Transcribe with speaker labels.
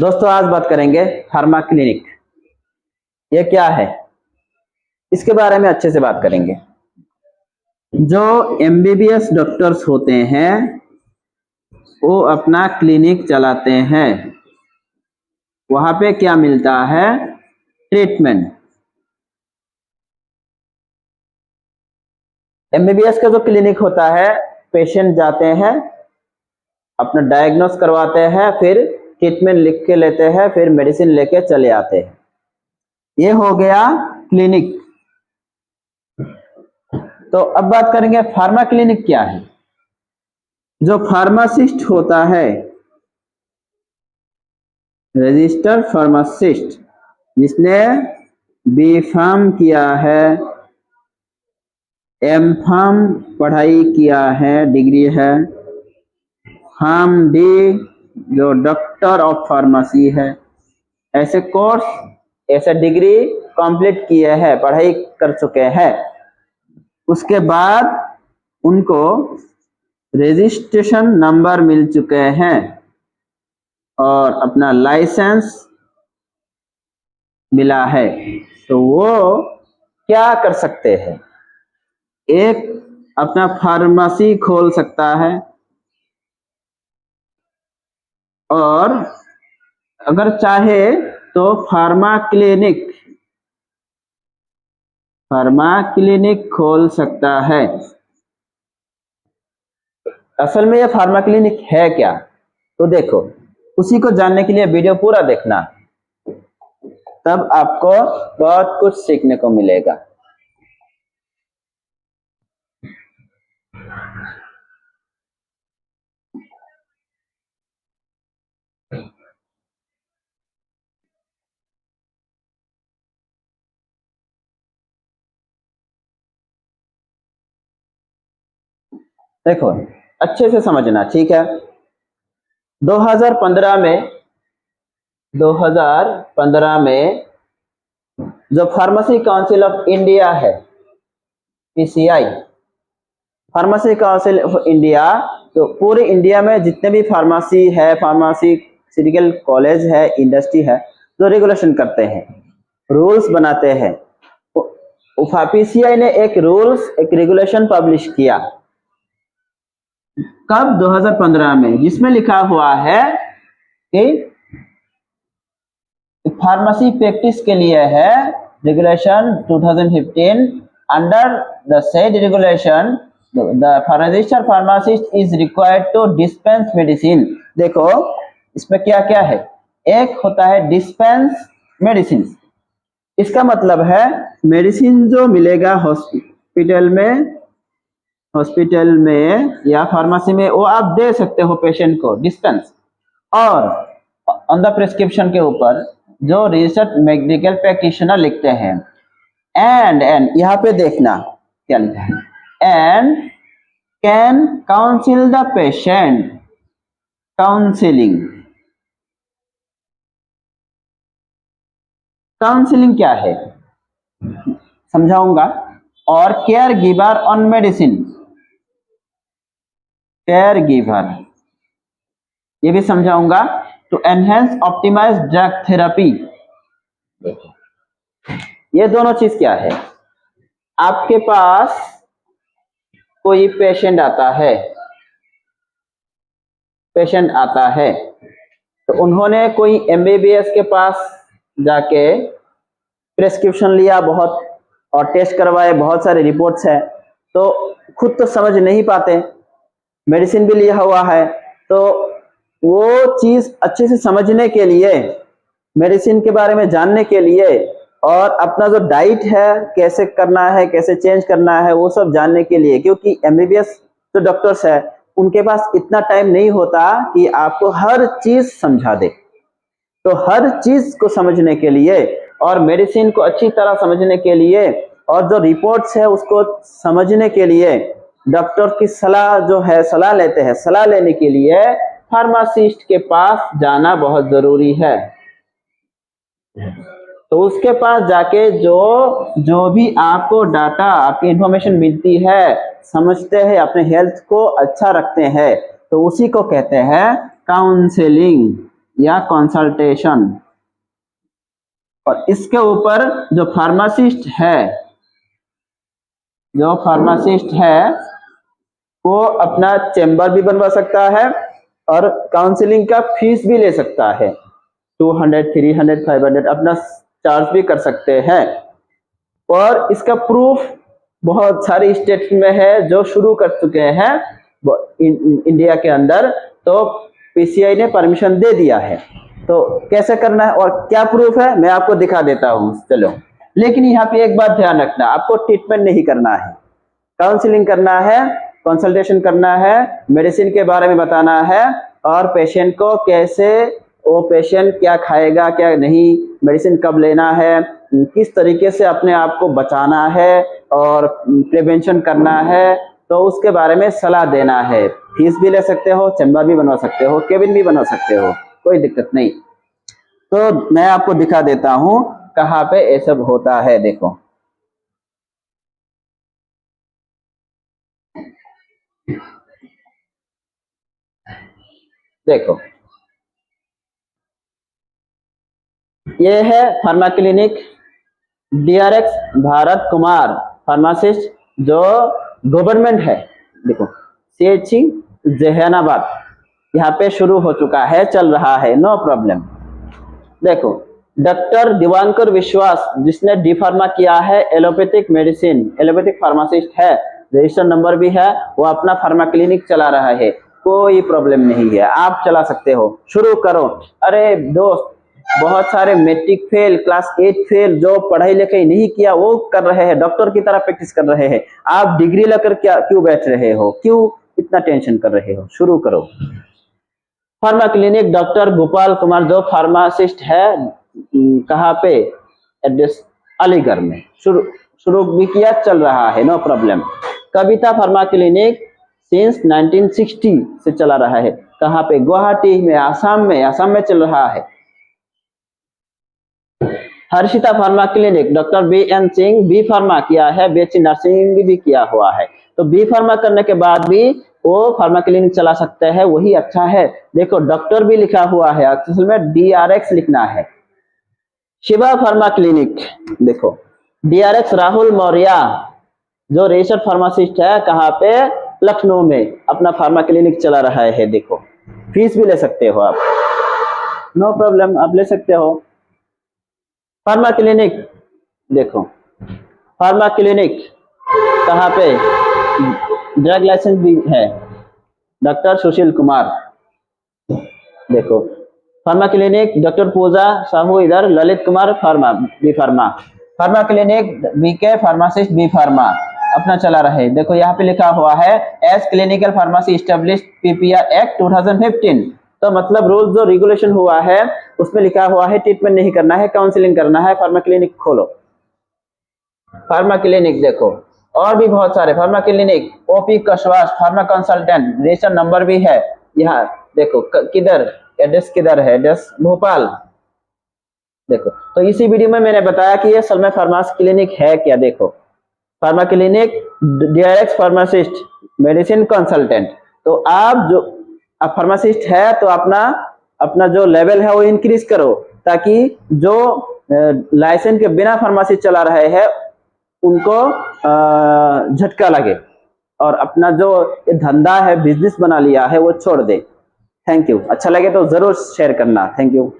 Speaker 1: दोस्तों आज बात करेंगे फार्मा क्लिनिक। ये क्या है, इसके बारे में अच्छे से बात करेंगे। जो एमबीबीएस डॉक्टर्स होते हैं वो अपना क्लिनिक चलाते हैं। वहां पे क्या मिलता है? ट्रीटमेंट। एमबीबीएस का जो क्लिनिक होता है, पेशेंट जाते हैं, अपना डायग्नोस करवाते हैं, फिर ट्रीटमेंट लिख के लेते हैं, फिर मेडिसिन लेके चले आते हैं। ये हो गया क्लिनिक। तो अब बात करेंगे फार्मा क्लिनिक क्या है। जो फार्मासिस्ट होता है, रजिस्टर्ड फार्मासिस्ट, जिसने बी फार्म किया है, एम फार्म पढ़ाई किया है, डिग्री है, फार्म डी जो डॉक्टर ऑफ फार्मेसी है, ऐसे कोर्स, ऐसे डिग्री कंप्लीट किए हैं, पढ़ाई कर चुके हैं। उसके बाद उनको रजिस्ट्रेशन नंबर मिल चुके हैं और अपना लाइसेंस मिला है। तो वो क्या कर सकते हैं? एक अपना फार्मेसी खोल सकता है, और अगर चाहे तो फार्मा क्लिनिक खोल सकता है। असल में ये फार्मा क्लिनिक है क्या, तो देखो, उसी को जानने के लिए वीडियो पूरा देखना, तब आपको बहुत कुछ सीखने को मिलेगा। देखो अच्छे से समझना, ठीक है। 2015 में जो फार्मेसी काउंसिल ऑफ इंडिया है, PCI, pharmacy council of India, तो पूरे इंडिया में जितने भी फार्मेसी है, फार्मास्यूटिकल कॉलेज है, इंडस्ट्री है, जो रेगुलेशन करते हैं, रूल्स बनाते हैं। पीसीआई ने एक रेगुलेशन पब्लिश किया। कब? 2015 में, जिसमें लिखा हुआ है कि फार्मेसी प्रैक्टिस के लिए है regulation 2015। Under the said regulation the registered pharmacist is required to dispense medicine. देखो इसमें क्या क्या है। एक होता है डिस्पेंस मेडिसिन। इसका मतलब है मेडिसिन जो मिलेगा हॉस्पिटल में या फार्मेसी में, वो आप दे सकते हो पेशेंट को, डिस्पेंस। और ऑन द प्रिस्क्रिप्शन के ऊपर जो रजिस्टर्ड मेडिकल प्रैक्टिशनर लिखते हैं, एंड यहाँ पे देखना क्या लिखा है, and can counsel the patient. Counselling क्या है समझाऊंगा। और caregiver on medicine, caregiver, ये भी समझाऊंगा। To enhance optimize drug therapy. ये दोनों चीज क्या है? आपके पास कोई पेशेंट आता है, तो उन्होंने कोई एमबीबीएस के पास जाके प्रेस्क्रिप्शन लिया बहुत, और टेस्ट करवाए, बहुत सारे रिपोर्ट्स है, तो खुद तो समझ नहीं पाते, मेडिसिन भी लिया हुआ है, तो वो चीज अच्छे से समझने के लिए, मेडिसिन के बारे में जानने के लिए, और अपना जो डाइट है कैसे करना है, कैसे चेंज करना है, वो सब जानने के लिए, क्योंकि एमबीबीएस जो डॉक्टर्स है उनके पास इतना टाइम नहीं होता कि आपको हर चीज समझा दे। तो हर चीज को समझने के लिए और मेडिसिन को अच्छी तरह समझने के लिए और जो रिपोर्ट्स है उसको समझने के लिए डॉक्टर की सलाह जो है, सलाह लेते हैं, सलाह लेने के लिए फार्मासिस्ट के पास जाना बहुत जरूरी है। तो उसके पास जाके जो भी आपको डाटा, आपकी इंफॉर्मेशन मिलती है, समझते हैं, अपने हेल्थ को अच्छा रखते हैं, तो उसी को कहते हैं काउंसलिंग। या कंसल्टेशन। और इसके ऊपर जो फार्मासिस्ट है वो अपना चेंबर भी बनवा सकता है और काउंसलिंग का फीस भी ले सकता है, 200, 300, 500 अपना चार्ज भी कर सकते हैं। और इसका प्रूफ बहुत सारे स्टेट में है जो शुरू कर चुके हैं इंडिया के अंदर, तो पीसीआई ने परमिशन दे दिया है। तो कैसे करना है और क्या प्रूफ है मैं आपको दिखा देता हूं, चलो। लेकिन यहाँ पे एक बात ध्यान रखना, आपको ट्रीटमेंट नहीं करना है, काउंसलिंग करना है, कंसल्टेशन करना है, मेडिसिन के बारे में बताना है और पेशेंट को कैसे, वो पेशेंट क्या खाएगा क्या नहीं, मेडिसिन कब लेना है, किस तरीके से अपने आप को बचाना है और प्रिवेंशन करना है, तो उसके बारे में सलाह देना है। फीस भी ले सकते हो, चैम्बर भी बनवा सकते हो, केबिन भी बनवा सकते हो, कोई दिक्कत नहीं। तो मैं आपको दिखा देता हूं कहाँ पे ये सब होता है। देखो देखो ये है pharma clinic DRX Bharat Kumar pharmacist जो गवर्नमेंट है। देखो सीएचसी जहानाबाद यहाँ पे शुरू हो चुका है, चल रहा है, नो प्रॉब्लम। देखो डॉक्टर दिवांकर विश्वास जिसने डी फार्मा किया है, एलोपैथिक मेडिसिन, एलोपैथिक फार्मासिस्ट है, रजिस्टर नंबर भी है, वो अपना फार्मा क्लिनिक चला रहा है, कोई प्रॉब्लम नहीं है, आप चला सकते हो, शुरू करो। अरे दोस्त बहुत सारे मैट्रिक फेल, क्लास 8 फेल जो पढ़ाई लिखाई नहीं किया वो कर रहे हैं, डॉक्टर की तरह प्रैक्टिस कर रहे हैं, आप डिग्री लेकर क्या क्यों बैठ रहे हो, क्यों इतना टेंशन कर रहे हो, शुरू करो। Pharma clinic doctor Gopal Kumar जो फार्मासिस्ट है, कहाँ पे, एड्रेस अलीगढ़ में, शुरू भी किया, चल रहा है, नो प्रॉब्लम। कविता फार्मा क्लिनिक सिंस 1960 से चला रहा है, कहाँ पे, गुवाहाटी में, आसाम में चल रहा है। Harshita pharma clinic doctor B N. Singh B pharma किया है, बीएससी नर्सिंग भी किया हुआ है, तो बी फार्मा करने के बाद भी वो फार्मा क्लिनिक चला सकते हैं, वही अच्छा है। देखो डॉक्टर भी लिखा हुआ है, असल में डीआरएक्स लिखना है। शिवा फार्मा क्लिनिक, देखो डीआरएक्स राहुल मौर्य जो रजिस्टर्ड फार्मासिस्ट है, कहाँ पे, लखनऊ में अपना फार्मा क्लिनिक चला रहा है। देखो फीस भी ले सकते हो आप, नो प्रॉब्लम, आप ले सकते हो। फार्मा क्लिनिक, देखो फार्मा क्लिनिक कहाँ पे, ड्रग लाइसेंस भी है, डॉक्टर सुशील कुमार। देखो pharma clinic doctor Pooja Sahu, इधर Lalit Kumar pharma B pharma. Pharma clinic BK pharmacist B pharma अपना चला रहे। देखो यहाँ पे लिखा हुआ है as clinical pharmacy established PPR act 2015, तो मतलब रूल्स जो रेगुलेशन हुआ है उसमें लिखा हुआ है ट्रीटमेंट नहीं करना है, काउंसलिंग करना है, फार्मा क्लिनिक खोलो। फार्मा क्लिनिक देखो और भी बहुत सारे pharma clinic, OP Kashwas pharma consultant, register number भी है यहाँ। देखो किधर एड्रेस, किधर है एड्रेस, भोपाल। देखो तो इसी वीडियो में मैंने बताया कि ये सलमा फार्मास क्लिनिक है क्या। देखो pharma clinic DRX pharmacist medicine consultant, तो आप जो आप फार्मासिस्ट है तो अपना जो लेवल है वो इंक्रीज करो, ताकि जो लाइसेंस के बिना फार्मेसी चला रहे हैं उनको झटका लगे और अपना जो धंधा है, बिजनेस बना लिया है, वो छोड़ दे। Thank you. अच्छा लगे तो जरूर शेयर करना। Thank you.